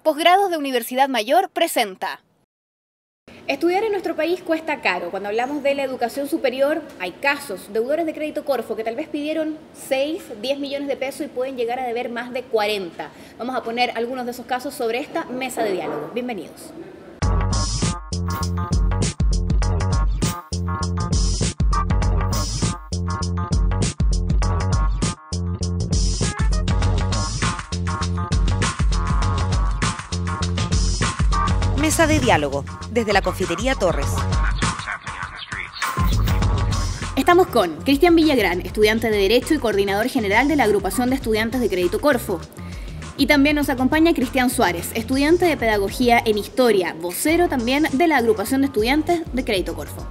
Posgrados de Universidad Mayor presenta. Estudiar en nuestro país cuesta caro. Cuando hablamos de la educación superior, hay casos, deudores de crédito Corfo que tal vez pidieron 6, 10 millones de pesos y pueden llegar a deber más de 40. Vamos a poner algunos de esos casos sobre esta mesa de diálogo. Bienvenidos. Mesa de diálogo, desde la Confitería Torres. Estamos con Cristian Villagrán, estudiante de Derecho y coordinador general de la Agrupación de Estudiantes de Crédito Corfo. Y también nos acompaña Cristian Suárez, estudiante de Pedagogía en Historia, vocero también de la Agrupación de Estudiantes de Crédito Corfo.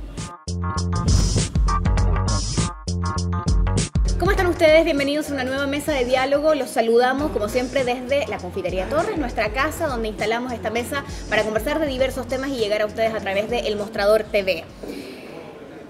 ¿Cómo están ustedes? Bienvenidos a una nueva mesa de diálogo. Los saludamos, como siempre, desde la Confitería Torres, nuestra casa, donde instalamos esta mesa para conversar de diversos temas y llegar a ustedes a través de El Mostrador TV.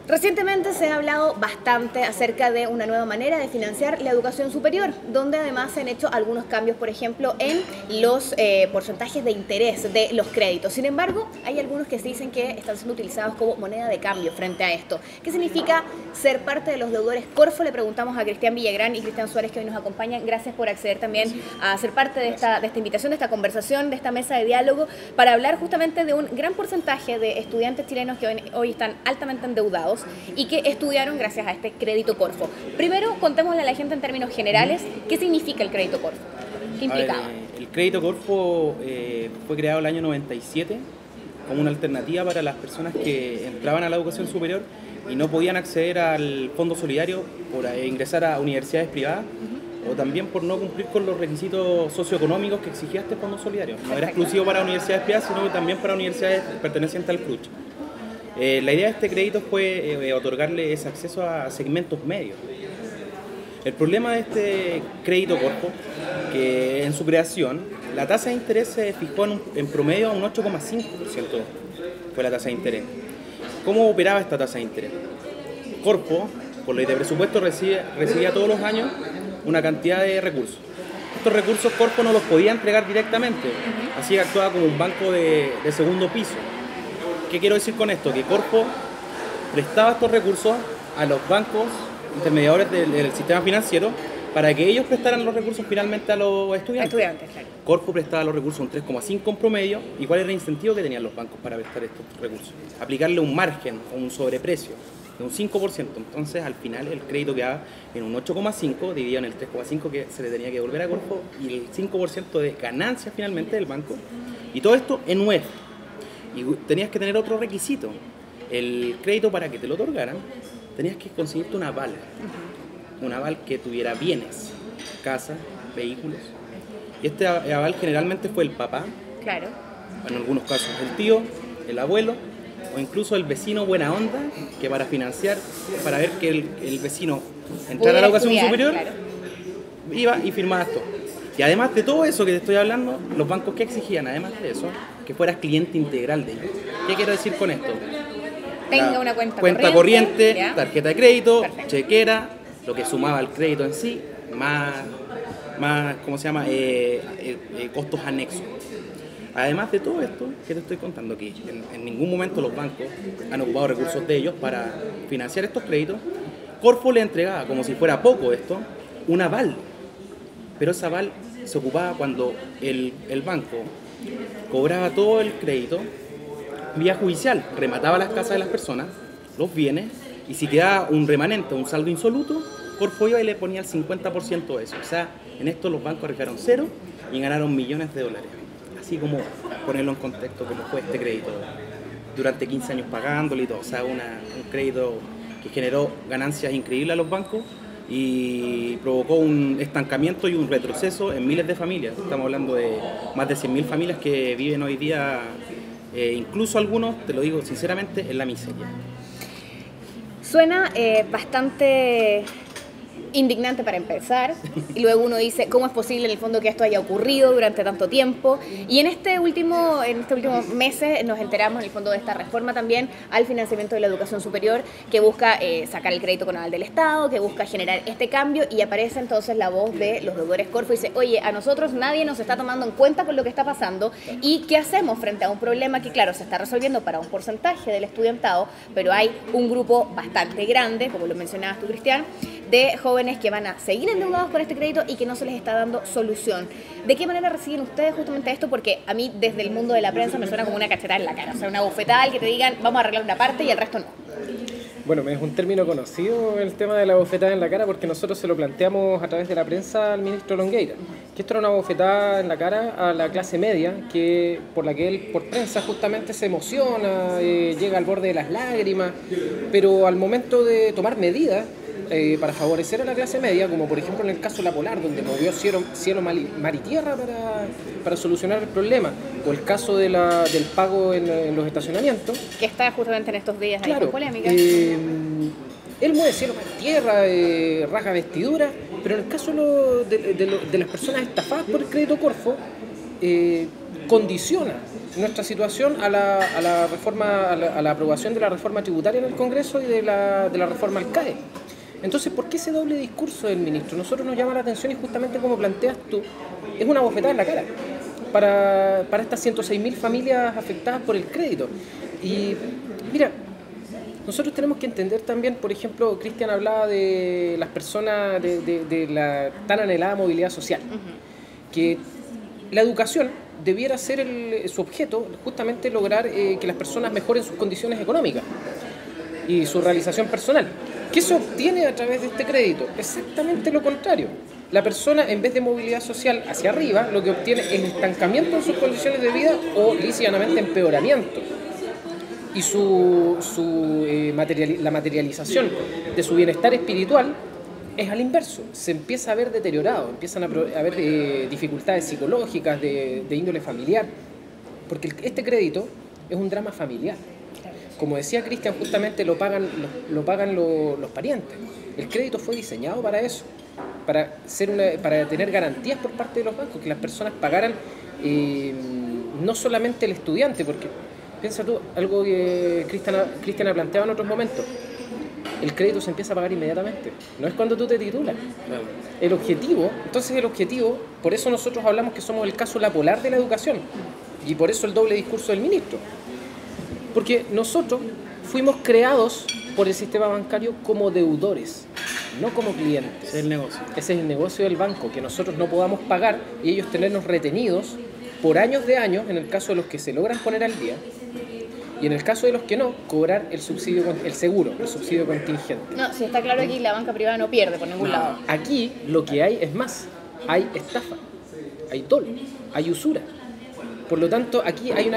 Recientemente se ha hablado bastante acerca de una nueva manera de financiar la educación superior, donde además se han hecho algunos cambios, por ejemplo, en los porcentajes de interés de los créditos. Sin embargo, hay algunos que se dicen que están siendo utilizados como moneda de cambio frente a esto. ¿Qué significa ser parte de los deudores Corfo? Le preguntamos a Cristian Villagrán y Cristian Suárez, que hoy nos acompañan. Gracias por acceder también a ser parte de esta invitación, de esta conversación, de esta mesa de diálogo, para hablar justamente de un gran porcentaje de estudiantes chilenos que hoy están altamente endeudados y que estudiaron gracias a este crédito Corfo. Primero, contémosle a la gente en términos generales qué significa el crédito Corfo, qué implicaba. El crédito Corfo fue creado el año 97 como una alternativa para las personas que entraban a la educación superior y no podían acceder al Fondo Solidario por ingresar a universidades privadas o también por no cumplir con los requisitos socioeconómicos que exigía este Fondo Solidario. No era exclusivo para universidades privadas, sino también para universidades pertenecientes al CRUCH. La idea de este crédito fue otorgarle ese acceso a segmentos medios. El problema de este crédito Corfo, que en su creación, la tasa de interés se fijó en promedio a un 8,5% fue la tasa de interés. ¿Cómo operaba esta tasa de interés? Corfo, por ley de presupuesto, recibía todos los años una cantidad de recursos. Estos recursos Corfo no los podía entregar directamente, así que actuaba como un banco de segundo piso. ¿Qué quiero decir con esto? Que Corfo prestaba estos recursos a los bancos intermediadores del sistema financiero para que ellos prestaran los recursos finalmente a los estudiantes. Claro. Corfo prestaba los recursos un 3,5 en promedio. ¿Y cuál era el incentivo que tenían los bancos para prestar estos recursos? Aplicarle un margen o un sobreprecio de un 5%. Entonces, al final, el crédito quedaba en un 8,5 dividido en el 3,5 que se le tenía que devolver a Corfo y el 5% de ganancia finalmente del banco. Y todo esto en UEF. Y tenías que tener otro requisito. El crédito, para que te lo otorgaran, tenías que conseguirte un aval. Un aval que tuviera bienes, casa, vehículos. Y este aval generalmente fue el papá. Claro. En algunos casos el tío, el abuelo o incluso el vecino buena onda, que para financiar, para ver que el vecino entrara a la educación superior, claro, iba y firmaba esto. Y además de todo eso que te estoy hablando, los bancos que exigían, además de eso, que fueras cliente integral de ellos. ¿Qué quiero decir con esto? Tenga una cuenta corriente, tarjeta de crédito, chequera, lo que sumaba al crédito en sí, más ¿cómo se llama? Costos anexos. Además de todo esto que te estoy contando, que en ningún momento los bancos han ocupado recursos de ellos para financiar estos créditos, Corfo le entregaba, como si fuera poco esto, un aval. Pero ese aval se ocupaba cuando el banco cobraba todo el crédito vía judicial, remataba las casas de las personas, los bienes, y si quedaba un remanente, un saldo insoluto, Corfo iba y le ponía el 50% de eso. O sea, en esto los bancos arriesgaron cero y ganaron millones de dólares. Así como ponerlo en contexto como fue este crédito durante 15 años pagándolo y todo. O sea, un crédito que generó ganancias increíbles a los bancos y provocó un estancamiento y un retroceso en miles de familias. Estamos hablando de más de 100.000 familias que viven hoy día, incluso algunos, te lo digo sinceramente, en la miseria. Suena bastante indignante para empezar, y luego uno dice cómo es posible en el fondo que esto haya ocurrido durante tanto tiempo, y en estos últimos meses nos enteramos en el fondo de esta reforma también al financiamiento de la educación superior, que busca sacar el crédito con aval del Estado, que busca generar este cambio, y aparece entonces la voz de los deudores Corfo y dice, oye, a nosotros nadie nos está tomando en cuenta con lo que está pasando, y ¿qué hacemos frente a un problema que claro, se está resolviendo para un porcentaje del estudiantado, pero hay un grupo bastante grande, como lo mencionabas tú, Cristian, de jóvenes que van a seguir endeudados con este crédito y que no se les está dando solución? ¿De qué manera reciben ustedes justamente esto? Porque a mí desde el mundo de la prensa me suena como una cachetada en la cara, o sea, una bofetada al que te digan vamos a arreglar una parte y el resto no. Bueno, es un término conocido el tema de la bofetada en la cara, porque nosotros se lo planteamos a través de la prensa al ministro Longueira, que esto era una bofetada en la cara a la clase media, por la que él por prensa justamente se emociona, llega al borde de las lágrimas, pero al momento de tomar medidas para favorecer a la clase media, como por ejemplo en el caso de la Polar, donde movió cielo, mar y tierra para solucionar el problema, o el caso del pago en los estacionamientos, que está justamente en estos días ahí con polémica. Él mueve cielo, mar y tierra, rasga vestidura, pero en el caso de las personas estafadas por el crédito Corfo, condiciona nuestra situación a la reforma, a la aprobación de la reforma tributaria en el Congreso y de la reforma al CAE. Entonces, ¿por qué ese doble discurso del ministro? Nosotros nos llama la atención y justamente como planteas tú, es una bofetada en la cara para estas 106.000 familias afectadas por el crédito. Y mira, nosotros tenemos que entender también, por ejemplo, Cristian hablaba de las personas de la tan anhelada movilidad social, que la educación debiera ser su objeto, justamente lograr que las personas mejoren sus condiciones económicas y su realización personal. ¿Qué se obtiene a través de este crédito? Exactamente lo contrario. La persona, en vez de movilidad social hacia arriba, lo que obtiene es estancamiento en sus condiciones de vida o, lisa y llanamente, empeoramiento. Y la materialización de su bienestar espiritual es al inverso. Se empieza a ver deteriorado, empiezan a haber dificultades psicológicas de índole familiar, porque este crédito es un drama familiar. Como decía Cristian, justamente lo pagan los parientes. El crédito fue diseñado para eso, para tener garantías por parte de los bancos, que las personas pagaran no solamente el estudiante, porque piensa tú, algo que Cristian ha planteado en otros momentos, el crédito se empieza a pagar inmediatamente, no es cuando tú te titulas. El objetivo, por eso nosotros hablamos que somos el caso La Polar de la educación, y por eso el doble discurso del ministro. Porque nosotros fuimos creados por el sistema bancario como deudores, no como clientes. Ese es el negocio. Ese es el negocio del banco, que nosotros no podamos pagar y ellos tenernos retenidos por años de años, en el caso de los que se logran poner al día, y en el caso de los que no, cobrar el subsidio contingente. No, si está claro aquí, la banca privada no pierde por ningún lado. Aquí lo que hay es más, hay estafa, hay dolo, hay usura. Por lo tanto, aquí hay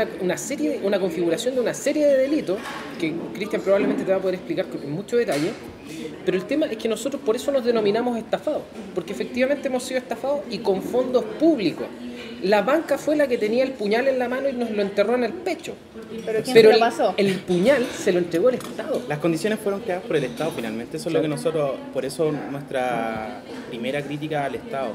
una configuración de una serie de delitos que Cristian probablemente te va a poder explicar con mucho detalle, pero el tema es que nosotros por eso nos denominamos estafados, porque efectivamente hemos sido estafados y con fondos públicos. La banca fue la que tenía el puñal en la mano y nos lo enterró en el pecho. ¿Pero quién se lo pasó? El puñal se lo entregó el Estado. Las condiciones fueron creadas por el Estado finalmente, eso es lo que nosotros, por eso nuestra primera crítica al Estado.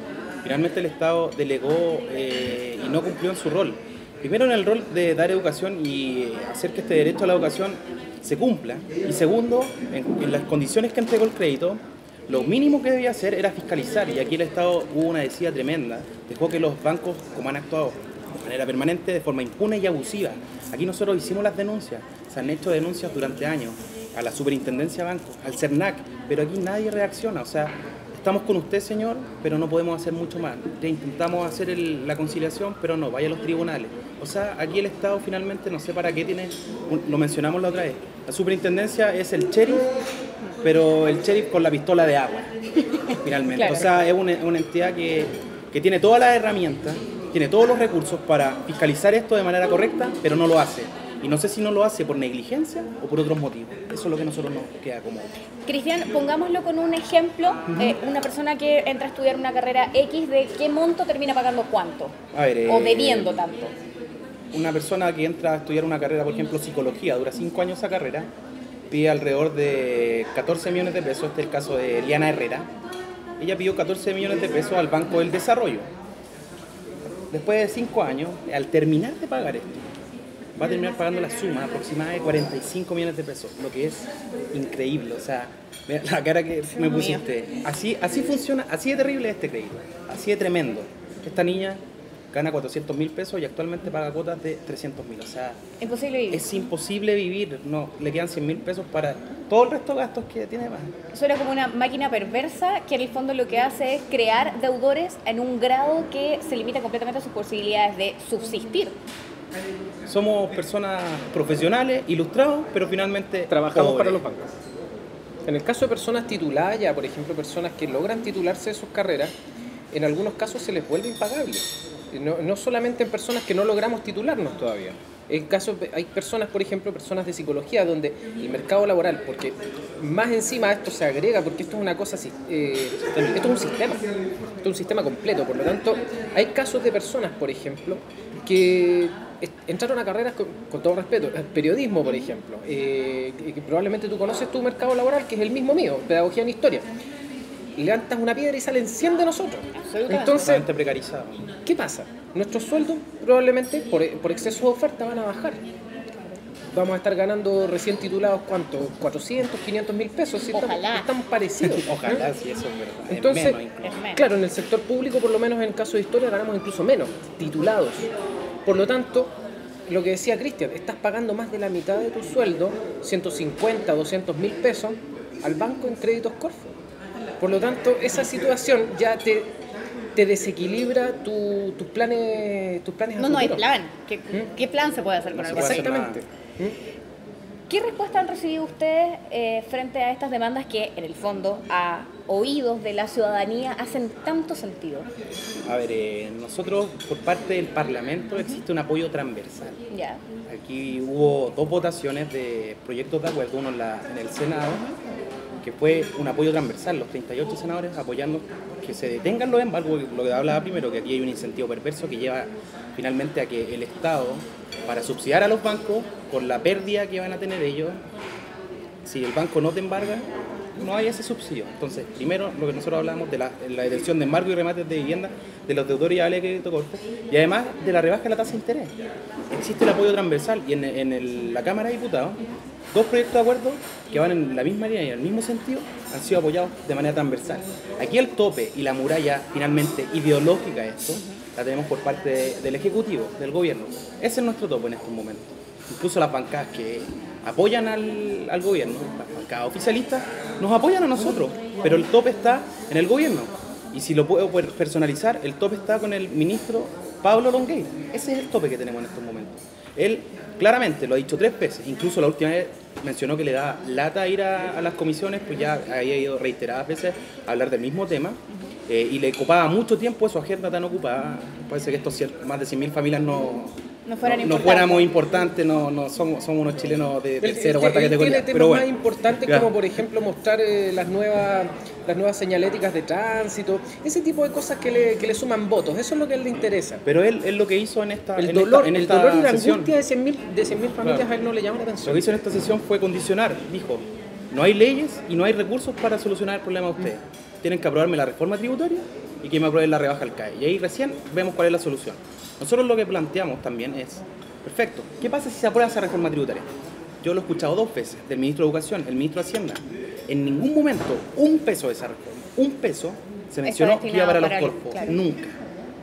Finalmente el Estado delegó y no cumplió en su rol. Primero en el rol de dar educación y hacer que este derecho a la educación se cumpla. Y segundo, en las condiciones que entregó el crédito, lo mínimo que debía hacer era fiscalizar. Y aquí el Estado hubo una desidia tremenda. Dejó que los bancos, como han actuado de manera permanente, de forma impune y abusiva. Aquí nosotros hicimos las denuncias. Se han hecho denuncias durante años a la Superintendencia de Bancos, al CERNAC, pero aquí nadie reacciona. O sea, estamos con usted, señor, pero no podemos hacer mucho más. Le intentamos hacer la conciliación, pero no, vaya a los tribunales. O sea, aquí el Estado finalmente, no sé para qué tiene, lo mencionamos la otra vez, la superintendencia es el sheriff, pero el sheriff con la pistola de agua, finalmente. Claro. O sea, es una entidad que tiene todas las herramientas, tiene todos los recursos para fiscalizar esto de manera correcta, pero no lo hace. Y no sé si no lo hace por negligencia o por otros motivos. Eso es lo que a nosotros nos queda como. Cristian, pongámoslo con un ejemplo. Una persona que entra a estudiar una carrera X, ¿de qué monto termina pagando cuánto? A ver, o debiendo tanto. Una persona que entra a estudiar una carrera, por ejemplo, psicología, dura 5 años esa carrera, pide alrededor de 14 millones de pesos. Este es el caso de Eliana Herrera. ella pidió 14 millones de pesos al Banco del Desarrollo. Después de 5 años, al terminar de pagar esto, va a terminar pagando la suma aproximada de 45 millones de pesos, lo que es increíble. O sea, mira la cara que me pusiste. Así funciona, así de terrible es este crédito, así de tremendo. Esta niña gana 400.000 pesos y actualmente paga cuotas de 300.000. O sea, Imposible vivir. es imposible vivir. No, le quedan 100.000 pesos para todo el resto de gastos que tiene más. Suena como una máquina perversa que en el fondo lo que hace es crear deudores en un grado que se limita completamente a sus posibilidades de subsistir. Somos personas profesionales, ilustrados, pero finalmente Trabajamos pobres. para los bancos. En el caso de personas tituladas, ya por ejemplo personas que logran titularse de sus carreras, en algunos casos se les vuelve impagable. No solamente en personas que no logramos titularnos todavía. En casos, hay personas, por ejemplo, personas de psicología, donde el mercado laboral, porque más encima esto se agrega, porque esto es una cosa así, esto es un sistema, esto es un sistema completo. Por lo tanto, hay casos de personas, por ejemplo, que entraron a carreras con todo respeto, periodismo, por ejemplo, que probablemente tú conoces tu mercado laboral, que es el mismo mío, pedagogía en historia. Y levantas una piedra y salen 100 de nosotros. Entonces, Totalmente precarizado. ¿qué pasa? Nuestros sueldos probablemente por exceso de oferta van a bajar. Vamos a estar ganando recién titulados, ¿cuánto? 400, 500 mil pesos. ¿Sí? Ojalá. Están parecidos. Ojalá, si eso es verdad. Entonces, Es menos incluso. Es menos. claro, en el sector público, por lo menos en el caso de historia, ganamos incluso menos, titulados. Por lo tanto, lo que decía Cristian, estás pagando más de la mitad de tu sueldo, 150, 200 mil pesos, al banco en créditos Corfo. Por lo tanto, esa situación ya te desequilibra tus planes a No hay futuro. plan. ¿Qué plan se puede hacer con No algo se así? puede hacer Exactamente. ¿Qué respuesta han recibido ustedes frente a estas demandas que, en el fondo, a oídos de la ciudadanía hacen tanto sentido? A ver, nosotros por parte del Parlamento existe un apoyo transversal. Ya. Aquí hubo 2 votaciones de proyectos de acuerdo, uno en el Senado, que fue un apoyo transversal, los 38 senadores apoyando que se detengan los embargos, lo que hablaba primero, que aquí hay un incentivo perverso que lleva finalmente a que el Estado, para subsidiar a los bancos, con la pérdida que van a tener ellos, si el banco no te embarga, no hay ese subsidio. Entonces, primero, lo que nosotros hablamos de la detención de embargo y remates de vivienda de los deudores y avales de crédito corto, y además de la rebaja de la tasa de interés. Existe el apoyo transversal y en la Cámara de Diputados, 2 proyectos de acuerdo que van en la misma línea y en el mismo sentido han sido apoyados de manera transversal. Aquí el tope y la muralla finalmente ideológica de esto la tenemos por parte del Ejecutivo, del Gobierno. Ese es nuestro tope en estos momentos. Incluso las bancadas que apoyan al Gobierno, las bancadas oficialistas, nos apoyan a nosotros, pero el tope está en el Gobierno. Y si lo puedo personalizar, el tope está con el ministro Pablo Longueira. Ese es el tope que tenemos en estos momentos. Él claramente lo ha dicho 3 veces, incluso la última vez mencionó que le da lata ir a las comisiones, pues ya había ido reiteradas veces a hablar del mismo tema, y le ocupaba mucho tiempo su agenda tan ocupada. Parece que estos más de 100.000 familias no fuéramos importantes, no somos unos chilenos de tercera o cuarta categoría. Tiene temas pero bueno, más importantes ya. como por ejemplo mostrar las nuevas señaléticas de tránsito, ese tipo de cosas que le suman votos, eso es lo que a él le interesa. Pero él lo que hizo en esta El dolor y la sesión, angustia de 100.000 familias Claro. a él no le llama la lo atención. que hizo en esta sesión fue condicionar, dijo, no hay leyes y no hay recursos para solucionar el problema de ustedes. Tienen que aprobarme la reforma tributaria y que me aprueben la rebaja al CAE. Y ahí recién vemos cuál es la solución. Nosotros lo que planteamos también es, perfecto, ¿qué pasa si se aprueba esa reforma tributaria? Yo lo he escuchado 2 veces, del ministro de Educación, el ministro de Hacienda. En ningún momento, un peso de esa reforma, un peso, se mencionó que iba para los corpos. claro. Nunca.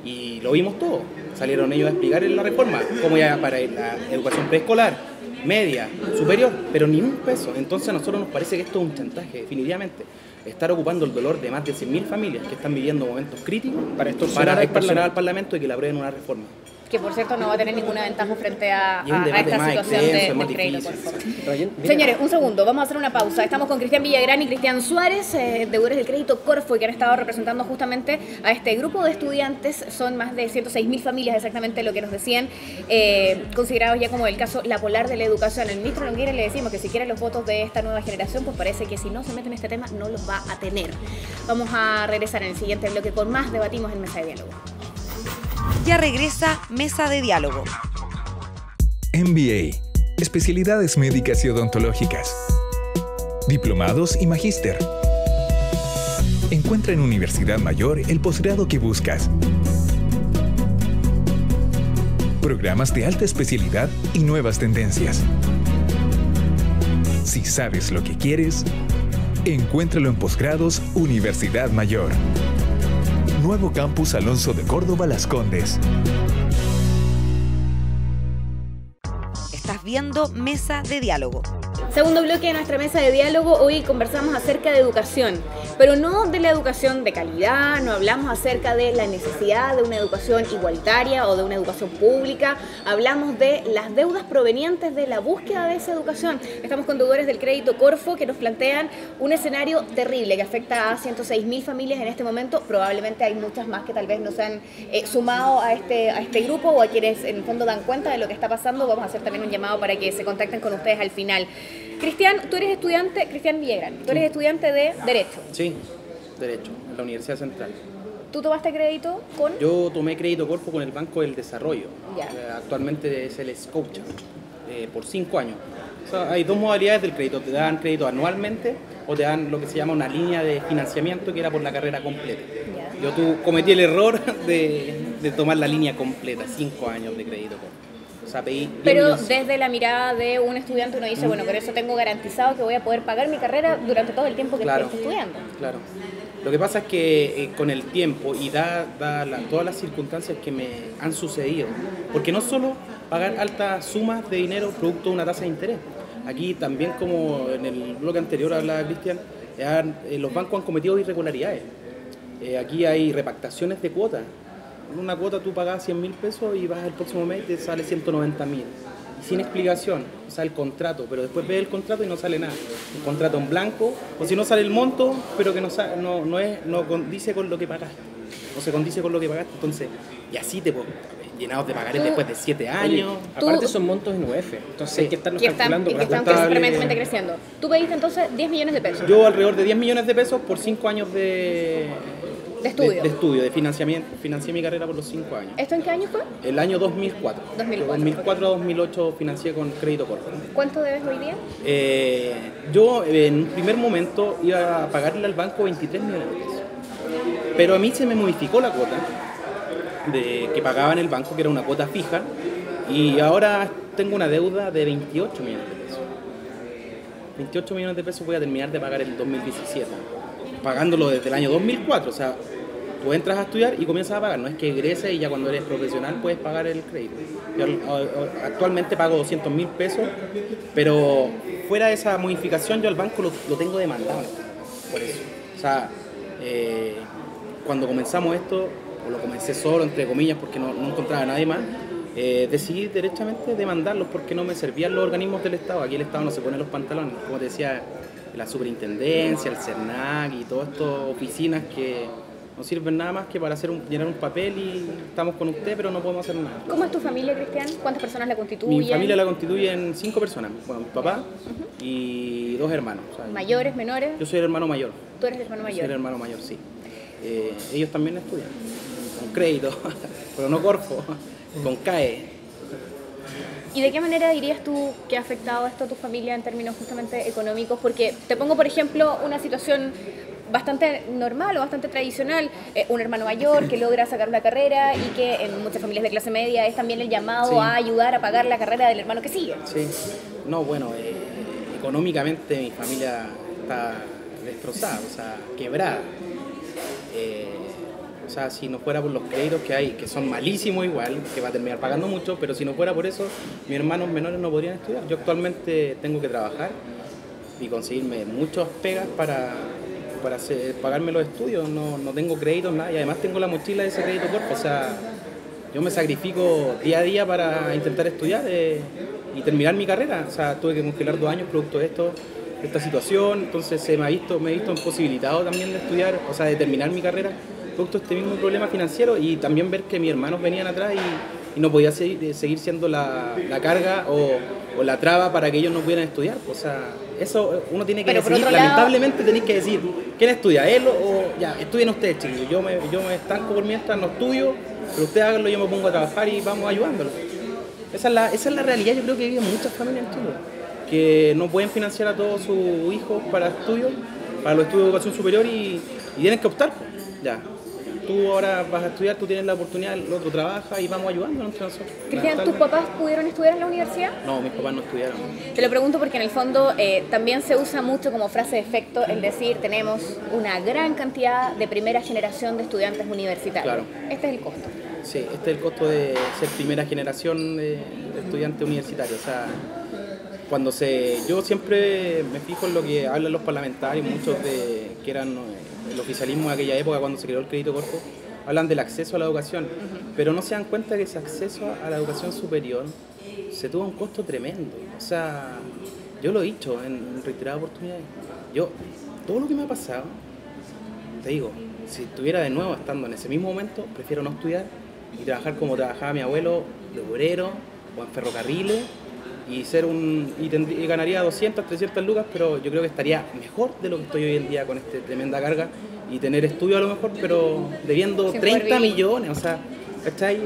Y lo vimos todo. Salieron ellos a explicar en la reforma cómo iba para la educación preescolar, media, superior, pero ni un peso. Entonces a nosotros nos parece que esto es un chantaje, definitivamente. Estar ocupando el dolor de más de 100.000 familias que están viviendo momentos críticos para extorsionar al Parlamento y que le aprueben una reforma. Que, por cierto, no va a tener ninguna ventaja frente a Y es un debate esta más situación extenso, es de más crédito, por difícil. favor. Ryan, mira, Señores, un segundo, vamos a hacer una pausa. Estamos con Cristian Villagrán y Cristian Suárez, deudores del crédito Corfo, que han estado representando justamente a este grupo de estudiantes. Son más de 106.000 familias, exactamente lo que nos decían, considerados ya como el caso la polar de la educación. El ministro Longueira le decimos que si quiere los votos de esta nueva generación, pues parece que si no se mete en este tema no los va a tener. Vamos a regresar en el siguiente bloque con más Debatimos en Mesa de Diálogo. Ya regresa Mesa de Diálogo. MBA, especialidades médicas y odontológicas, diplomados y magíster, Encuentra en Universidad Mayor el posgrado que buscas. Programas de alta especialidad y nuevas tendencias. Si sabes lo que quieres, encuéntralo en Posgrados Universidad Mayor. Nuevo Campus Alonso de Córdoba Las Condes. Estás viendo Mesa de Diálogo. Segundo bloque de nuestra mesa de diálogo. Hoy conversamos acerca de educación, pero no de la educación de calidad, no hablamos acerca de la necesidad de una educación igualitaria o de una educación pública, hablamos de las deudas provenientes de la búsqueda de esa educación. Estamos con deudores del crédito Corfo que nos plantean un escenario terrible que afecta a 106.000 familias en este momento. Probablemente hay muchas más que tal vez no se han sumado a este grupo o a quienes en el fondo dan cuenta de lo que está pasando. Vamos a hacer también un llamado para que se contacten con ustedes al final. Cristian, tú eres estudiante, Cristian Villagrán, tú eres estudiante de Derecho. Sí, Derecho, en la Universidad Central. ¿Tú tomaste crédito con...? Yo tomé crédito Corfo con el Banco del Desarrollo. Ya. Actualmente es el Scotia, por 5 años. O sea, hay dos modalidades del crédito, te dan crédito anualmente o te dan lo que se llama una línea de financiamiento que era por la carrera completa. Ya. Yo cometí el error de tomar la línea completa, 5 años de crédito Corfo. O sea, pedí 10 Pero millones. desde la mirada de un estudiante uno dice, bueno, con eso tengo garantizado que voy a poder pagar mi carrera durante todo el tiempo que esté estudiando. Claro. Lo que pasa es que con el tiempo y todas las circunstancias que me han sucedido, porque no solo pagar altas sumas de dinero producto de una tasa de interés, aquí también como en el bloque anterior hablaba Cristian, los bancos han cometido irregularidades. Aquí hay repactaciones de cuotas. En una cuota tú pagas 100.000 pesos y vas el próximo mes y te sale 190.000. Sin explicación, o sea, el contrato, pero después ves el contrato y no sale nada. Un contrato en blanco, o si no sale el monto, pero que no condice con lo que pagaste. No se condice con lo que pagaste, entonces, y así te llenados de pagarés después de 7 años. Aparte son montos en UF, entonces hay que estarlos Que están, calculando. y que están permanentemente creciendo. Tú pediste entonces 10 millones de pesos. Yo alrededor de 10 millones de pesos por 5 años de estudio. De financiamiento. Financié mi carrera por los 5 años. ¿Esto en qué año fue? El año 2004. 2004 a 2008 financié con crédito Corfo. ¿Cuánto debes hoy día? Yo en un primer momento iba a pagarle al banco 23 millones de pesos. Pero a mí se me modificó la cuota que pagaba en el banco, que era una cuota fija, y ahora tengo una deuda de 28 millones de pesos. 28 millones de pesos voy a terminar de pagar el 2017, pagándolo desde el año 2004. O sea, tú entras a estudiar y comienzas a pagar, no es que egreses y ya cuando eres profesional puedes pagar el crédito. Yo actualmente pago 200.000 pesos, pero fuera de esa modificación yo al banco lo tengo demandado por eso. O sea, cuando comenzamos esto, o lo comencé solo, entre comillas, porque no encontraba a nadie más, decidí derechamente demandarlos porque no me servían los organismos del Estado. Aquí el Estado no se pone los pantalones, como te decía, la superintendencia, el CERNAC y todas estas oficinas que no sirven nada más que para llenar un papel y estamos con usted, pero no podemos hacer nada. ¿Cómo es tu familia, Cristian? ¿Cuántas personas la constituyen? Mi familia la constituyen 5 personas. Bueno, mi papá y 2 hermanos. O sea, ¿Mayores, menores? Yo soy el hermano mayor. ¿Tú eres el hermano mayor? Soy el hermano mayor, sí. Ellos también estudian, con crédito, pero no Corfo, con CAE. ¿Y de qué manera dirías tú que ha afectado esto a tu familia en términos justamente económicos? Porque te pongo, por ejemplo, una situación bastante normal o bastante tradicional, un hermano mayor que logra sacar una carrera y que en muchas familias de clase media es también el llamado a ayudar a pagar la carrera del hermano que sigue. Sí, no, bueno, económicamente mi familia está destrozada, o sea, quebrada. O sea, si no fuera por los créditos que hay, que son malísimos igual, que va a terminar pagando mucho, pero si no fuera por eso, mis hermanos menores no podrían estudiar. Yo actualmente tengo que trabajar y conseguirme muchas pegas para pagarme los estudios. No tengo créditos, nada, y además tengo la mochila de ese crédito Corfo. O sea, yo me sacrifico día a día para intentar estudiar y terminar mi carrera. O sea, tuve que congelar 2 años producto de esta situación, entonces me he visto imposibilitado también de estudiar, o sea, de terminar mi carrera, producto de este mismo problema financiero, y también ver que mis hermanos venían atrás y no podía seguir siendo la carga o la traba para que ellos no pudieran estudiar. O sea, eso uno tiene que decidir, lamentablemente tenéis que decir, ¿quién estudia? ¿Él o ya? Estudien ustedes, chicos, yo me estanco por mientras, no estudio, pero ustedes háganlo, yo me pongo a trabajar y vamos ayudándolos. Esa es la realidad, yo creo que viven muchas familias en Chile, que no pueden financiar a todos sus hijos para los estudios de educación superior y y tienen que optar, pues, ya. Tú ahora vas a estudiar, tú tienes la oportunidad, el otro trabaja y vamos ayudándonos entre nosotros. Cristian, ¿tus papás pudieron estudiar en la universidad? No, mis papás no estudiaron. Te lo pregunto porque en el fondo también se usa mucho como frase de efecto el decir tenemos una gran cantidad de primera generación de estudiantes universitarios. Claro. Este es el costo. Sí, este es el costo de ser primera generación de estudiante universitario. O sea, yo siempre me fijo en lo que hablan los parlamentarios, muchos que eran el oficialismo de aquella época cuando se creó el crédito corto, hablan del acceso a la educación, pero no se dan cuenta que ese acceso a la educación superior se tuvo un costo tremendo. O sea, yo lo he dicho en reiteradas oportunidades. Todo lo que me ha pasado, te digo, si estuviera de nuevo estando en ese mismo momento, prefiero no estudiar y trabajar como trabajaba mi abuelo, de obrero o en ferrocarriles, y ganaría 200, 300 lucas, pero yo creo que estaría mejor de lo que estoy hoy en día con esta tremenda carga y tener estudio a lo mejor, pero debiendo 30 millones, o sea, ¿cachai?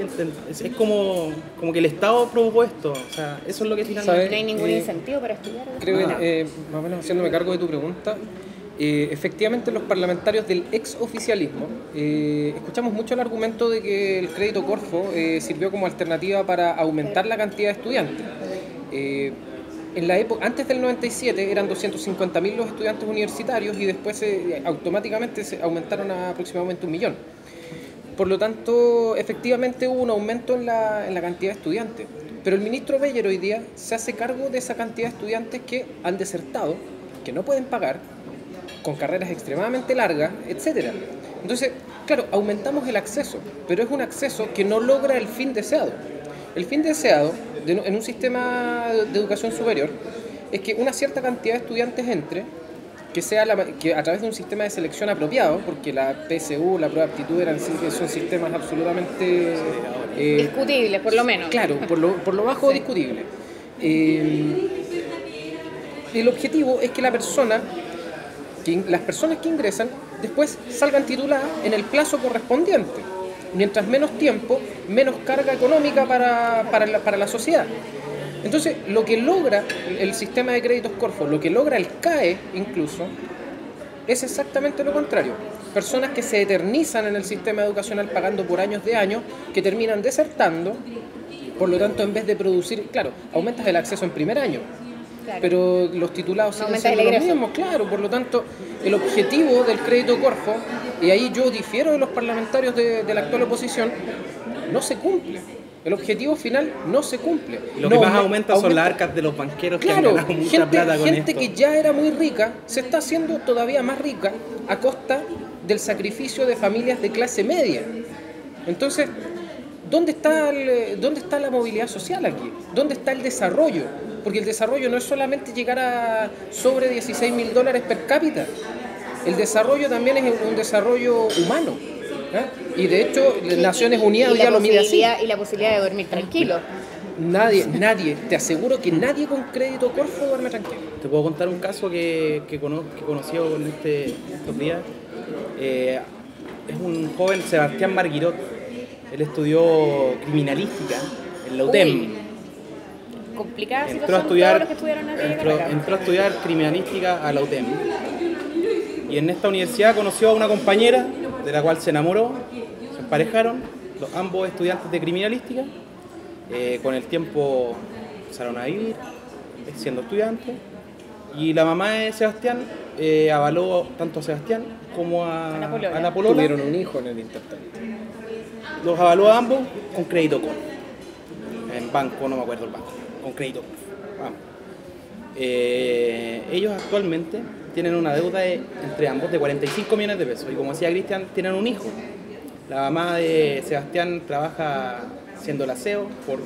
Es como que el Estado provocó esto, o sea, eso es lo que finalmente... No hay ningún incentivo para estudiar. Creo que, más o menos haciéndome cargo de tu pregunta, efectivamente los parlamentarios del exoficialismo escuchamos mucho el argumento de que el crédito Corfo sirvió como alternativa para aumentar la cantidad de estudiantes. En la época, antes del 97 eran 250.000 los estudiantes universitarios y después automáticamente se aumentaron a aproximadamente 1 millón. Por lo tanto, efectivamente hubo un aumento en la cantidad de estudiantes. Pero el ministro Beller hoy día se hace cargo de esa cantidad de estudiantes que han desertado, que no pueden pagar, con carreras extremadamente largas, etc. Entonces, claro, aumentamos el acceso, pero es un acceso que no logra el fin deseado. El fin deseado en un sistema de educación superior es que una cierta cantidad de estudiantes entre, que a través de un sistema de selección apropiado, porque la PSU, la prueba de aptitud son sistemas absolutamente... discutibles, por lo menos. Claro, por lo bajo discutible. El objetivo es que las personas que ingresan después salgan tituladas en el plazo correspondiente. Mientras menos tiempo, menos carga económica para la sociedad. Entonces, lo que logra el sistema de créditos Corfo, lo que logra el CAE incluso, es exactamente lo contrario. Personas que se eternizan en el sistema educacional pagando por años de años, que terminan desertando, por lo tanto, en vez de producir, claro, aumentas el acceso en primer año, claro, pero los titulados siguen siendo los mismos, claro, por lo tanto, el objetivo del crédito Corfo, y ahí yo difiero de los parlamentarios de la actual oposición, no se cumple. El objetivo final no se cumple. Y lo que más aumenta son las arcas de los banqueros, claro, que han ganado mucha plata con gente que ya era muy rica se está haciendo todavía más rica a costa del sacrificio de familias de clase media. Entonces, ¿dónde está la movilidad social aquí? ¿Dónde está el desarrollo? Porque el desarrollo no es solamente llegar a sobre $16.000 per cápita. El desarrollo también es un desarrollo humano. Y de hecho, Naciones Unidas ya lo mide así. Y la posibilidad de dormir tranquilo. Nadie, te aseguro que nadie con crédito Corfo duerme tranquilo. Te puedo contar un caso que conocí en estos días. Es un joven, Sebastián Marguirot. Él estudió criminalística en la UTEM. Complicada situación todos los que estudiaron entró a estudiar criminalística a la UTEM. Y en esta universidad conoció a una compañera de la cual se enamoró, se emparejaron, ambos estudiantes de criminalística. Con el tiempo empezaron a vivir, siendo estudiantes. Y la mamá de Sebastián avaló tanto a Sebastián como a la polola. Tuvieron un hijo en el intertanto. Los avaló a ambos con crédito Corfo. En banco, no me acuerdo el banco, con crédito Corfo. Ellos actualmente tienen una deuda entre ambos de 45 millones de pesos. Y como decía Cristian, tienen un hijo. La mamá de Sebastián trabaja haciendo el aseo por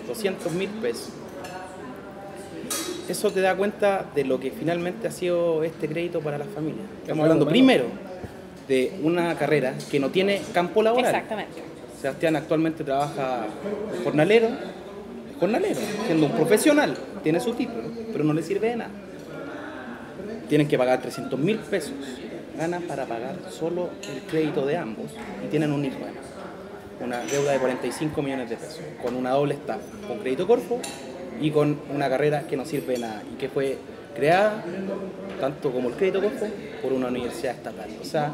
200.000 pesos. Eso te da cuenta de lo que finalmente ha sido este crédito para las familias. Estamos hablando primero de una carrera que no tiene campo laboral. Exactamente. Sebastián actualmente trabaja jornalero, siendo un profesional, tiene su título, pero no le sirve de nada. Tienen que pagar 300.000 pesos, ganan para pagar solo el crédito de ambos y tienen un hijo además. Una deuda de 45 millones de pesos, con una doble estafa, con crédito Corfo y con una carrera que no sirve de nada y que fue creada, tanto como el crédito Corfo, por una universidad estatal. O sea,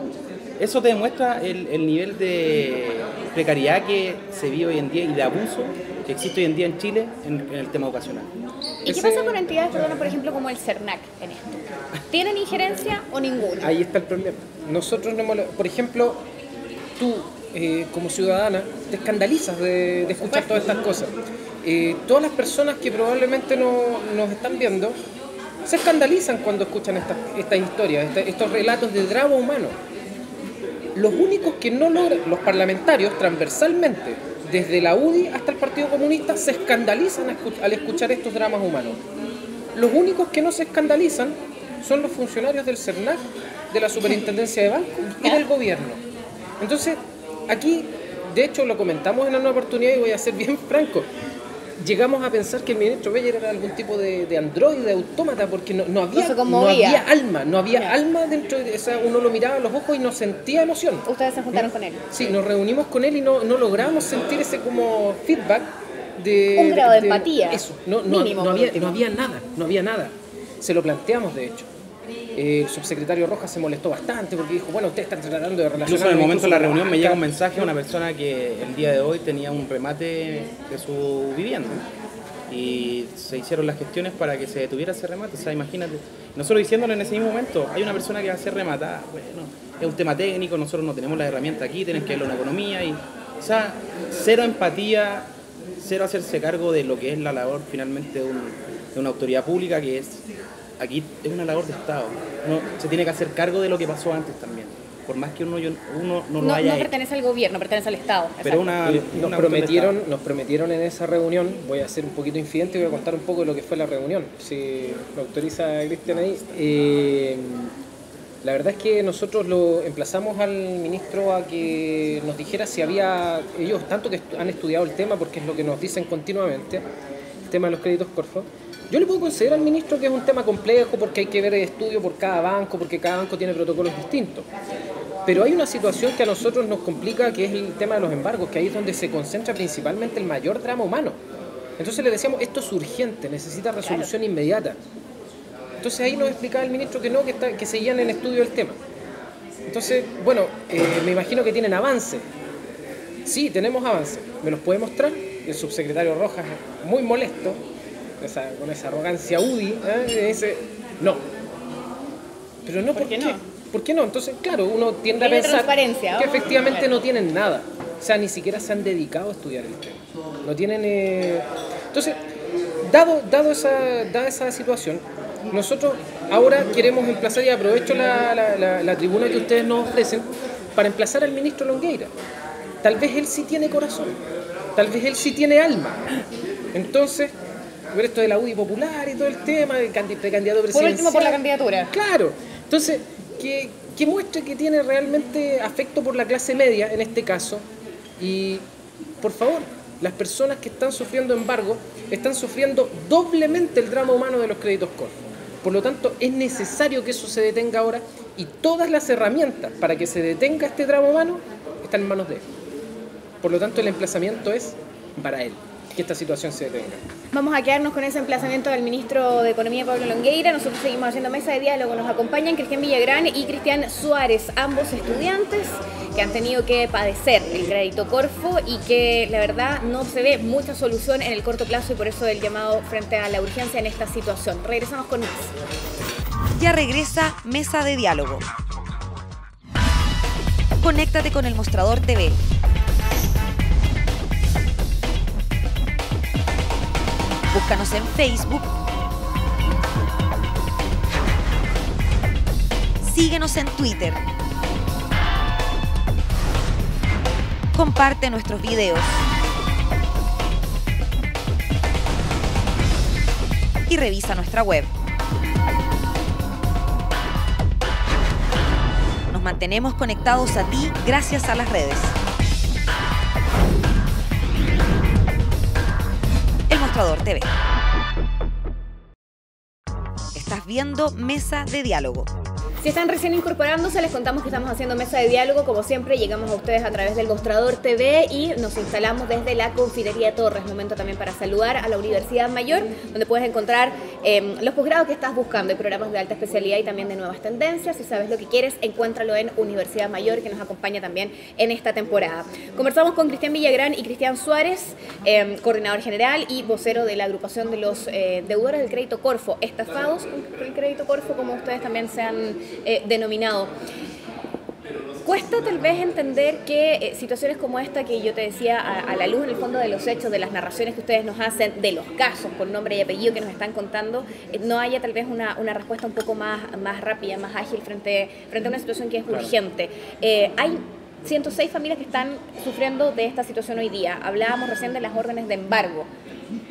eso te demuestra el nivel de precariedad que se vive hoy en día y de abuso que existe hoy en día en Chile en el tema educacional. ¿Y qué pasa con entidades, por ejemplo, como el CERNAC en esto? ¿Tienen injerencia o ninguna? Ahí está el problema. Nosotros, por ejemplo, tú como ciudadana te escandalizas de escuchar todas estas cosas. Todas las personas que probablemente nos están viendo se escandalizan cuando escuchan estas historias, estos relatos de drama humano. Los únicos que no logran, los parlamentarios transversalmente, desde la UDI hasta el Partido Comunista, se escandalizan al escuchar estos dramas humanos. Los únicos que no se escandalizan son los funcionarios del CERNAC, de la Superintendencia de Bancos y del gobierno. Entonces, aquí, de hecho, lo comentamos en una oportunidad y voy a ser bien franco. Llegamos a pensar que el ministro Beyer era algún tipo de androide, de autómata, porque no había alma dentro de esa. Uno lo miraba a los ojos y no sentía emoción. ¿Ustedes se juntaron con él? Sí, nos reunimos con él y no logramos sentir ese como feedback de... Un grado de empatía. Eso, no había nada. Se lo planteamos, de hecho. El subsecretario Rojas se molestó bastante porque dijo, bueno, ustedes están tratando de relacionar... Incluso en el momento de la reunión me llega un mensaje a una persona que el día de hoy tenía un remate de su vivienda y se hicieron las gestiones para que se detuviera ese remate. O sea, imagínate, nosotros diciéndole en ese mismo momento, hay una persona que va a ser rematada, bueno, es un tema técnico, nosotros no tenemos la herramienta aquí, tienen que verlo en la economía y... O sea, cero empatía, cero hacerse cargo de lo que es la labor finalmente de una autoridad pública que es... Aquí es una labor de Estado. Uno se tiene que hacer cargo de lo que pasó antes también. Por más que uno no lo haya hecho. No pertenece al gobierno, pertenece al Estado. Pero nos prometieron en esa reunión, voy a ser un poquito infidente y voy a contar un poco de lo que fue la reunión, si me autoriza Cristian ahí. La verdad es que nosotros lo emplazamos al ministro a que nos dijera si había, ellos tanto que han estudiado el tema, porque es lo que nos dicen continuamente, el tema de los créditos Corfo. Yo le puedo conceder al ministro que es un tema complejo porque hay que ver el estudio por cada banco, porque cada banco tiene protocolos distintos. Pero hay una situación que a nosotros nos complica, que es el tema de los embargos, que ahí es donde se concentra principalmente el mayor drama humano. Entonces le decíamos, esto es urgente, necesita resolución inmediata. Entonces ahí nos explicaba el ministro que no, que seguían en estudio el tema. Entonces, bueno, me imagino que tienen avance. Sí, tenemos avance. ¿Me los puede mostrar? El subsecretario Rojas, muy molesto, con esa arrogancia UDI, dice, no. Pero no, ¿por qué no? ¿Por qué no? Entonces, claro, uno tiende a pensar que efectivamente no tienen nada. O sea, ni siquiera se han dedicado a estudiar el tema. No tienen... Entonces, dada esa situación, nosotros ahora queremos emplazar, y aprovecho la tribuna que ustedes nos ofrecen, para emplazar al ministro Longueira. Tal vez él sí tiene corazón, tal vez él sí tiene alma. Entonces... ver esto de la UDI popular y todo el tema, de candidato presidencial. Por último, por la candidatura. Claro. Entonces, que muestre que tiene realmente afecto por la clase media, en este caso. Y, por favor, las personas que están sufriendo embargo, están sufriendo doblemente el drama humano de los créditos Corfo. Por lo tanto, es necesario que eso se detenga ahora y todas las herramientas para que se detenga este drama humano están en manos de él. Por lo tanto, el emplazamiento es para él, que esta situación se detenga. Vamos a quedarnos con ese emplazamiento del ministro de Economía, Pablo Longueira. Nosotros seguimos haciendo mesa de diálogo. Nos acompañan Cristian Villagrán y Cristian Suárez, ambos estudiantes que han tenido que padecer el crédito Corfo y que la verdad no se ve mucha solución en el corto plazo y por eso el llamado frente a la urgencia en esta situación. Regresamos con más. Ya regresa Mesa de Diálogo. Conéctate con El Mostrador TV. Búscanos en Facebook. Síguenos en Twitter. Comparte nuestros videos. Y revisa nuestra web. Nos mantenemos conectados a ti gracias a las redes. El Mostrador TV. Estás viendo Mesa de Diálogo. Si están recién incorporándose, les contamos que estamos haciendo mesa de diálogo. Como siempre, llegamos a ustedes a través del Mostrador TV y nos instalamos desde la Confitería Torres. Momento también para saludar a la Universidad Mayor, donde puedes encontrar los posgrados que estás buscando. Hay programas de alta especialidad y también de nuevas tendencias. Si sabes lo que quieres, encuéntralo en Universidad Mayor, que nos acompaña también en esta temporada. Conversamos con Cristian Villagrán y Cristian Suárez, coordinador general y vocero de la agrupación de los deudores del crédito Corfo, estafados por el crédito Corfo, como ustedes también se han denominado. Cuesta tal vez entender que situaciones como esta que yo te decía a la luz en el fondo de los hechos, de las narraciones que ustedes nos hacen, de los casos con nombre y apellido que nos están contando, no haya tal vez una respuesta un poco más rápida, más ágil frente a una situación que es urgente. Hay 106 familias que están sufriendo de esta situación hoy día. Hablábamos recién de las órdenes de embargo.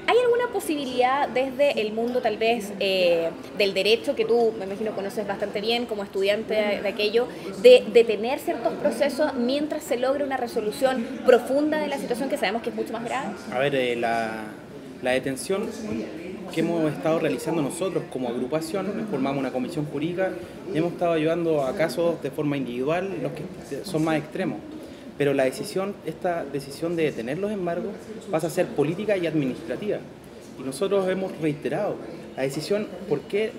¿Hay alguna posibilidad desde el mundo tal vez del derecho, que tú me imagino conoces bastante bien como estudiante de aquello, de detener ciertos procesos mientras se logre una resolución profunda de la situación que sabemos que es mucho más grave? A ver, la detención que hemos estado realizando nosotros como agrupación, formamos una comisión jurídica y hemos estado ayudando a casos de forma individual, los que son más extremos. Pero esta decisión de detener los embargos pasa a ser política y administrativa. Y nosotros hemos reiterado la decisión, ¿por qué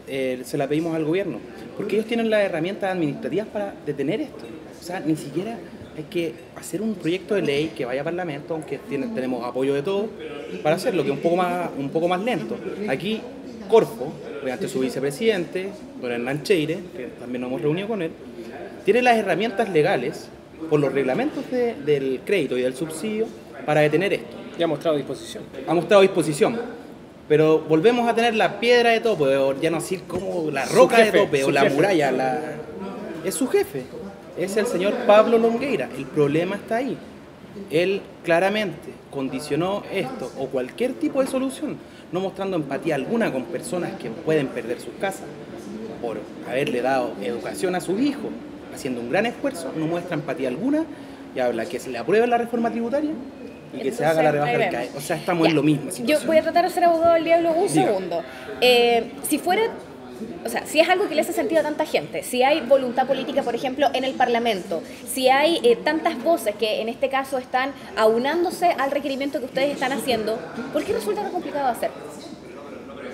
se la pedimos al gobierno? Porque ellos tienen las herramientas administrativas para detener esto. O sea, ni siquiera hay que hacer un proyecto de ley que vaya a Parlamento, aunque tenemos apoyo de todos, para hacerlo, que es un poco más lento. Aquí, Corfo, mediante su vicepresidente, don Hernán Cheire, que también nos hemos reunido con él, tiene las herramientas legales por los reglamentos del crédito y del subsidio para detener esto. Ya ha mostrado disposición. Ha mostrado disposición. Pero volvemos a tener la piedra de tope, o ya no decir como la roca de tope, o la muralla. Es su jefe. Es el señor Pablo Longueira. El problema está ahí. Él claramente condicionó esto o cualquier tipo de solución, no mostrando empatía alguna con personas que pueden perder sus casas por haberle dado educación a sus hijos, haciendo un gran esfuerzo, no muestra empatía alguna y habla que se le apruebe la reforma tributaria y que se haga la rebaja del CAE. O sea, estamos en lo mismo. Yo voy a tratar de ser abogado del diablo un segundo. Si es algo que le hace sentido a tanta gente, si hay voluntad política, por ejemplo, en el Parlamento, si hay tantas voces que en este caso están aunándose al requerimiento que ustedes están haciendo, ¿por qué resulta tan complicado hacer?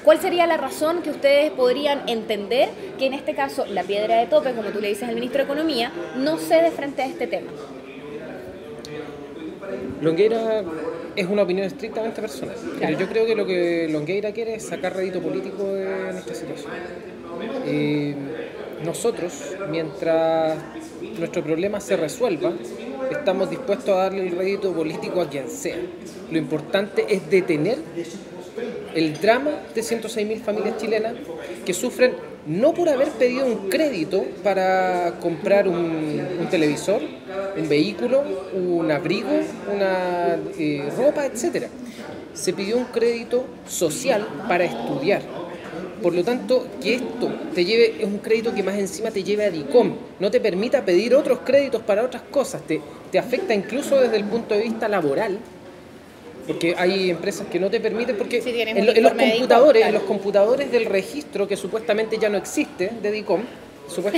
¿Cuál sería la razón que ustedes podrían entender que en este caso la piedra de tope, como tú le dices al ministro de Economía, no cede frente a este tema? Longueira es una opinión estrictamente personal, pero yo creo que lo que Longueira quiere es sacar rédito político en esta situación. Nosotros, mientras nuestro problema se resuelva, estamos dispuestos a darle el rédito político a quien sea. Lo importante es detener el drama de 106.000 familias chilenas que sufren no por haber pedido un crédito para comprar un televisor, un vehículo, un abrigo, una ropa, etc. Se pidió un crédito social para estudiar. Por lo tanto, que esto es un crédito que más encima te lleve a DICOM, no te permita pedir otros créditos para otras cosas, te afecta incluso desde el punto de vista laboral. Porque hay empresas que no te permiten, porque en los computadores del registro, que supuestamente ya no existe, de DICOM,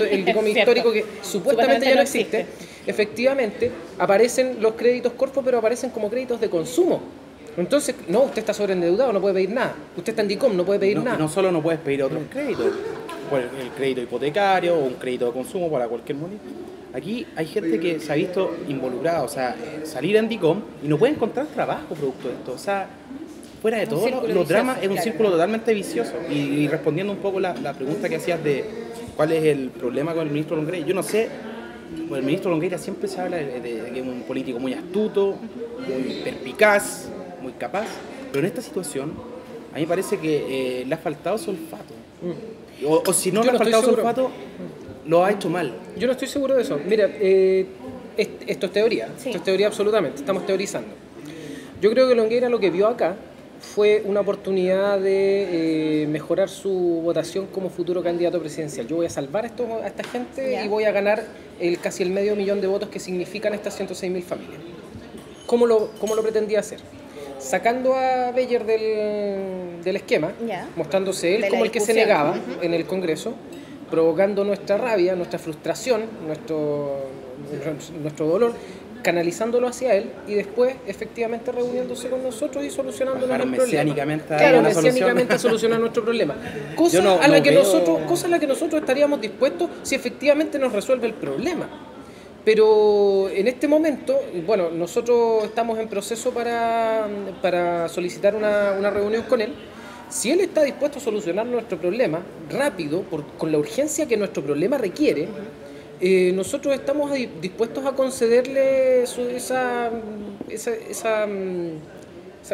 el DICOM histórico que supuestamente ya no existe, efectivamente aparecen los créditos Corfo, pero aparecen como créditos de consumo. Entonces, no, usted está sobreendeudado, no puede pedir nada. Usted está en DICOM, no puede pedir nada. No solo no puedes pedir otros créditos, pues el crédito hipotecario o un crédito de consumo para cualquier moneda. Aquí hay gente que se ha visto involucrada, o sea, salir en DICOM y no puede encontrar trabajo producto de esto. O sea, fuera de todo, los dramas es un círculo totalmente vicioso. Y respondiendo un poco la pregunta que hacías de cuál es el problema con el ministro Longueira, yo no sé, pues el ministro Longueira siempre se habla de que es un político muy astuto, muy perspicaz, muy capaz, pero en esta situación a mí me parece que le ha faltado su olfato. O si no le ha faltado su olfato, lo ha hecho mal. Yo no estoy seguro de eso. Mira, esto es teoría, esto es teoría absolutamente, estamos teorizando. Yo creo que Longueira lo que vio acá fue una oportunidad de mejorar su votación como futuro candidato presidencial. Yo voy a salvar a esta gente y voy a ganar casi el 500.000 de votos que significan estas 106.000 familias. ¿Cómo lo pretendía hacer? Sacando a Beyer del esquema, mostrándose él como el que se negaba en el Congreso, provocando nuestra rabia, nuestra frustración, nuestro dolor, canalizándolo hacia él y después efectivamente reuniéndose con nosotros y solucionándonos el problema. Mesiánicamente a solucionar nuestro problema. Cosa a la que nosotros estaríamos dispuestos si efectivamente nos resuelve el problema. Pero en este momento, bueno, nosotros estamos en proceso para solicitar una reunión con él. Si él está dispuesto a solucionar nuestro problema rápido, con la urgencia que nuestro problema requiere, nosotros estamos dispuestos a concederle esa,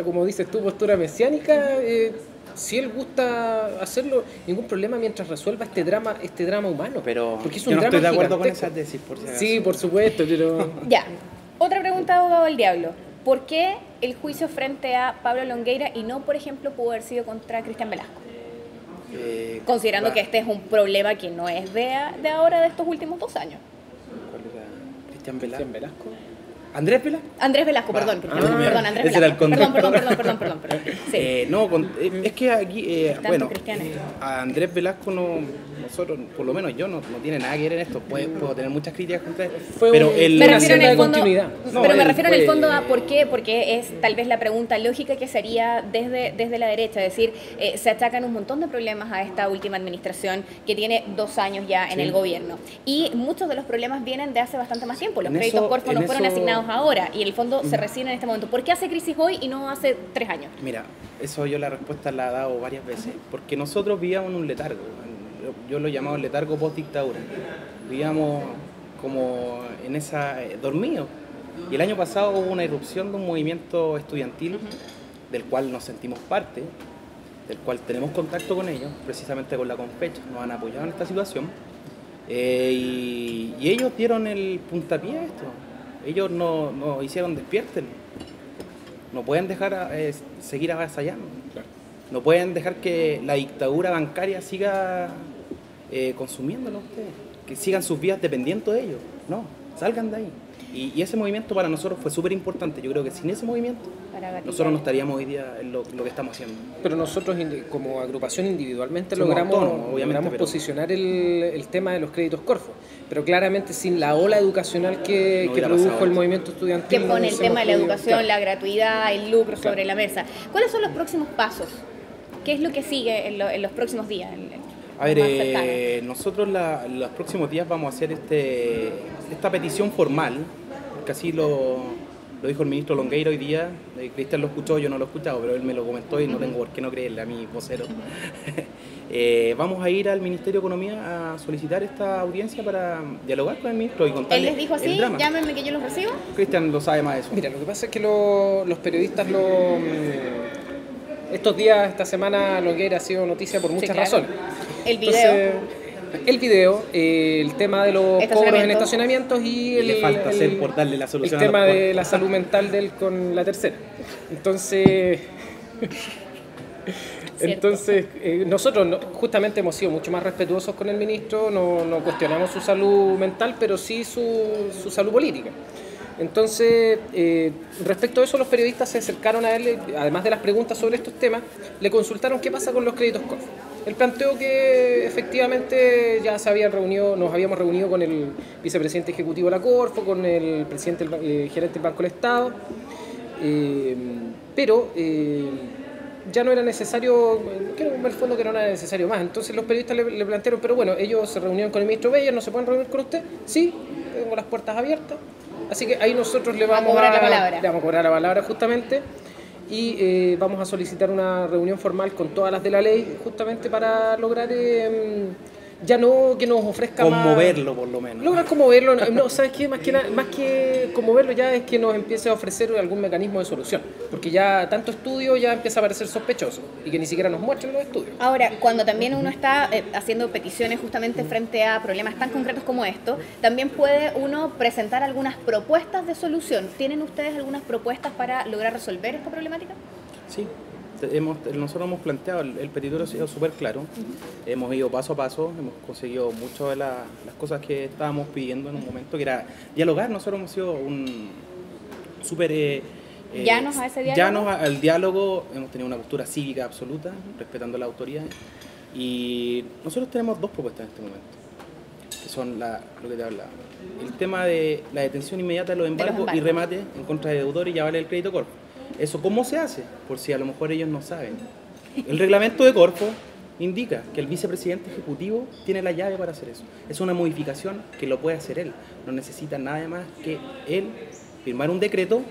como dices tú, postura mesiánica. Si él gusta hacerlo, ningún problema mientras resuelva este drama humano. Pero porque es yo un no drama estoy de acuerdo gigantesco. con esa tesis, por si acaso. Sí, por supuesto, pero... Ya. Otra pregunta, abogado del diablo. ¿Por qué el juicio frente a Pablo Longueira y no, por ejemplo, pudo haber sido contra Cristian Velasco? Considerando que este es un problema que no es de ahora, de estos últimos 2 años. ¿Cuál era? ¿Cristian Velasco? ¿Andrés Velasco? Andrés Velasco, perdón. Perdón, Andrés ese era Velasco. el Perdón. Sí. Es que aquí, bueno, cristiano. a Andrés Velasco nosotros, por lo menos yo, no tiene nada que ver en esto. Puedo tener muchas críticas contra él. Pero Me refiero en el fondo, continuidad. me refiero en el fondo a por qué, porque es tal vez la pregunta lógica que sería desde la derecha, es decir, se achacan un montón de problemas a esta última administración que tiene 2 años ya en el gobierno. Y muchos de los problemas vienen de hace bastante más tiempo. Los créditos Corfo no fueron asignados ahora y en el fondo se reciben en este momento. ¿Por qué hace crisis hoy y no hace 3 años? Mira, eso yo la respuesta la he dado varias veces, porque nosotros vivíamos en un letargo. Yo lo he llamado el letargo post-dictadura. Vivíamos como en esa... dormidos. Y el año pasado hubo una irrupción de un movimiento estudiantil del cual nos sentimos parte, del cual tenemos contacto con ellos, precisamente con la Confecha, nos han apoyado en esta situación. Y ellos dieron el puntapié a esto. Ellos no hicieron despierten. No pueden dejar seguir avasallando. No pueden dejar que la dictadura bancaria siga consumiéndolo a ustedes. Que sigan sus vidas dependiendo de ellos. No, salgan de ahí. Y ese movimiento para nosotros fue súper importante. Yo creo que sin ese movimiento nosotros no estaríamos hoy día en lo que estamos haciendo. Pero nosotros como agrupación individualmente logramos posicionar el tema de los créditos Corfo. Pero claramente sin la ola educacional que produjo el movimiento estudiantil. Que pone el tema de la educación, la gratuidad, el lucro sobre la mesa. ¿Cuáles son los próximos pasos? ¿Qué es lo que sigue en los próximos días? A ver, nosotros los próximos días vamos a hacer esta petición formal, que así lo dijo el ministro Longueira hoy día. Cristian lo escuchó, yo no lo he escuchado, pero él me lo comentó y no tengo por qué no creerle a mi vocero. Vamos a ir al Ministerio de Economía a solicitar esta audiencia para dialogar con el ministro y contarle. ¿Él les dijo así? Llámenme que yo los recibo. Cristian lo sabe más de eso. Mira, lo que pasa es que los periodistas estos días, esta semana, Longueira ha sido noticia por muchas razones. El video. Entonces, el tema de los cobros en estacionamientos y le falta hacer por darle la solución el tema de la salud mental de él con la tercera. Entonces, nosotros justamente hemos sido mucho más respetuosos con el ministro, no cuestionamos su salud mental, pero sí su salud política. Entonces, respecto a eso, los periodistas se acercaron a él, además de las preguntas sobre estos temas, le consultaron qué pasa con los créditos Corfo. Él planteó que efectivamente ya nos habíamos reunido con el vicepresidente ejecutivo de la Corfo, con el presidente, gerente del Banco del Estado, pero ya no era necesario, creo en el fondo que no era necesario más. Entonces los periodistas le plantearon, pero bueno, ellos se reunieron con el ministro Beyer, ¿no se pueden reunir con usted? Sí, tengo las puertas abiertas. Así que ahí nosotros le vamos a cobrar la palabra justamente y vamos a solicitar una reunión formal con todas las de la ley justamente para lograr ya no que nos ofrezca conmoverlo por lo menos. Lograr conmoverlo, no, ¿sabes qué? Más que conmoverlo ya es que nos empiece a ofrecer algún mecanismo de solución, porque ya tanto estudio ya empieza a parecer sospechoso y que ni siquiera nos muestren los estudios. Ahora, cuando también uno está haciendo peticiones justamente frente a problemas tan concretos como esto, también puede uno presentar algunas propuestas de solución. ¿Tienen ustedes algunas propuestas para lograr resolver esta problemática? Sí. Nosotros hemos planteado, el petitorio ha sido súper claro, hemos ido paso a paso, hemos conseguido muchas de las cosas que estábamos pidiendo en un momento, que era dialogar. Nosotros hemos sido un súper... ¿Llanos a ese diálogo? Llanos al diálogo, hemos tenido una postura cívica absoluta, respetando la autoridad. Y nosotros tenemos dos propuestas en este momento, que son lo que te hablaba. El tema de la detención inmediata de los embargos y remate en contra de deudores y avales del crédito Corfo. ¿Eso cómo se hace? Por si a lo mejor ellos no saben. El reglamento de Corfo indica que el vicepresidente ejecutivo tiene la llave para hacer eso. Es una modificación que lo puede hacer él. No necesita nada más que él firmar un decreto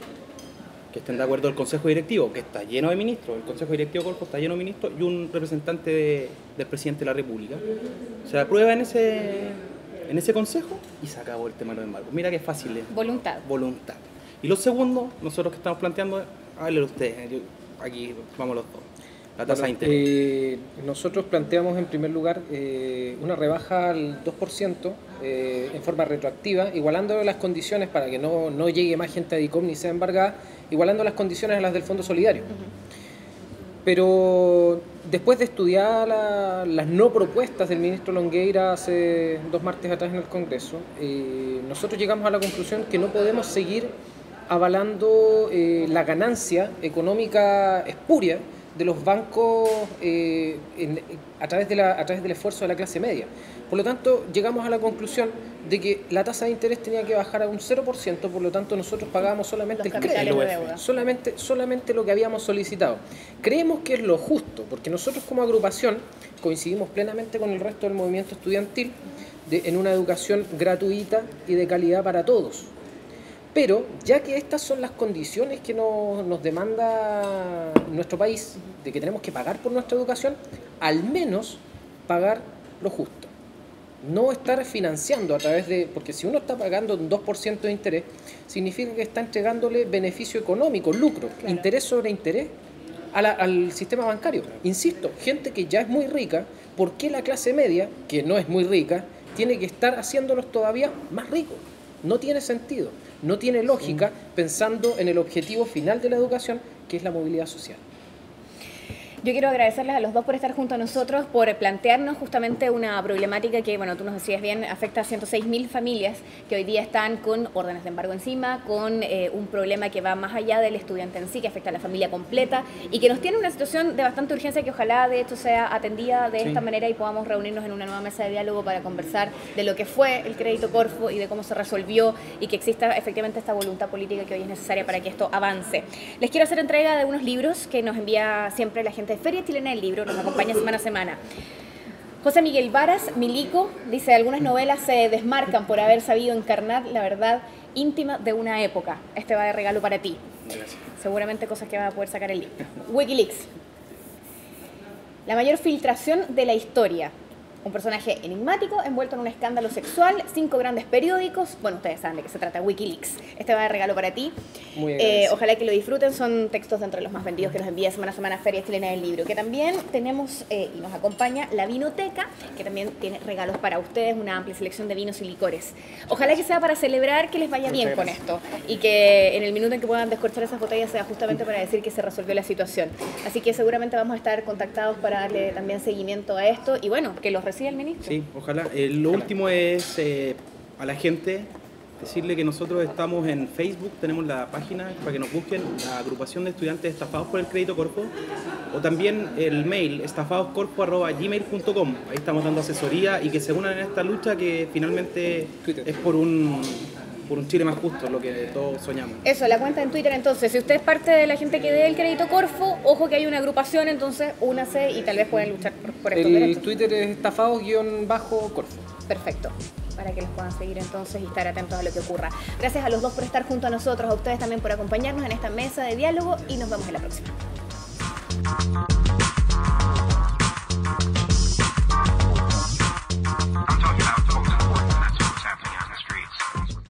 que estén de acuerdo el Consejo Directivo, que está lleno de ministros. El Consejo Directivo Corfo está lleno de ministros y un representante del presidente de la República. Se aprueba en ese consejo y se acabó el tema de los embargos. Mira qué fácil es. Voluntad. Voluntad. Y lo segundo, nosotros que estamos planteando, háblenlo ustedes, aquí vamos los dos. La tasa de interés. Nosotros planteamos en primer lugar una rebaja al 2% en forma retroactiva, igualando las condiciones para que no llegue más gente a DICOM ni sea embargada, igualando las condiciones a las del Fondo Solidario. Pero después de estudiar las no propuestas del ministro Longueira hace 2 martes atrás en el Congreso, nosotros llegamos a la conclusión que no podemos seguir avalando la ganancia económica espuria de los bancos a través del esfuerzo de la clase media. Por lo tanto, llegamos a la conclusión de que la tasa de interés tenía que bajar a un 0%, por lo tanto nosotros pagábamos solamente el crédito, solamente lo que habíamos solicitado. Creemos que es lo justo, porque nosotros como agrupación coincidimos plenamente con el resto del movimiento estudiantil en una educación gratuita y de calidad para todos. Pero, ya que estas son las condiciones que nos demanda nuestro país, de que tenemos que pagar por nuestra educación, al menos pagar lo justo. No estar financiando a través de... Porque si uno está pagando un 2% de interés, significa que está entregándole beneficio económico, lucro, claro, interés sobre interés al sistema bancario. Insisto, gente que ya es muy rica, ¿por qué la clase media, que no es muy rica, tiene que estar haciéndolos todavía más ricos? No tiene sentido. No tiene lógica pensando en el objetivo final de la educación, que es la movilidad social. Yo quiero agradecerles a los dos por estar junto a nosotros, por plantearnos justamente una problemática que, bueno, tú nos decías bien, afecta a 106.000 familias que hoy día están con órdenes de embargo encima, con un problema que va más allá del estudiante en sí, que afecta a la familia completa y que nos tiene una situación de bastante urgencia que ojalá de hecho sea atendida de esta manera y podamos reunirnos en una nueva mesa de diálogo para conversar de lo que fue el crédito Corfo y de cómo se resolvió y que exista efectivamente esta voluntad política que hoy es necesaria para que esto avance. Les quiero hacer entrega de unos libros que nos envía siempre la gente de Feria Chilena del Libro, nos acompaña semana a semana. José Miguel Varas, Milico, dice: algunas novelas se desmarcan por haber sabido encarnar la verdad íntima de una época. Este va de regalo para ti. Gracias. Seguramente cosas que va a poder sacar el libro. Wikileaks. La mayor filtración de la historia. Un personaje enigmático envuelto en un escándalo sexual, 5 grandes periódicos. Bueno, ustedes saben de qué se trata, Wikileaks. Este va de regalo para ti. Muy ojalá que lo disfruten, son textos de entre los más vendidos que nos envía semana a semana Feria Chilena del Libro. Que también tenemos y nos acompaña la Vinoteca, que también tiene regalos para ustedes, una amplia selección de vinos y licores. Ojalá que sea para celebrar que les vaya bien con esto y que en el minuto en que puedan descorchar esas botellas sea justamente para decir que se resolvió la situación. Así que seguramente vamos a estar contactados para darle también seguimiento a esto y bueno, que los reciba el ministro. Sí, ojalá. Lo último es a la gente decirle que nosotros estamos en Facebook, tenemos la página para que nos busquen, la agrupación de estudiantes estafados por el crédito Corfo, o también el mail estafadoscorfo@gmail.com. Ahí estamos dando asesoría y que se unan en esta lucha que finalmente es por un Chile más justo, lo que todos soñamos. Eso, la cuenta en Twitter. Entonces, si usted es parte de la gente que dé el crédito Corfo, ojo que hay una agrupación, entonces únase y tal vez pueden luchar por estos derechos. El Twitter es estafados_Corfo. Perfecto, para que los puedan seguir entonces y estar atentos a lo que ocurra. Gracias a los dos por estar junto a nosotros, a ustedes también por acompañarnos en esta mesa de diálogo y nos vemos en la próxima.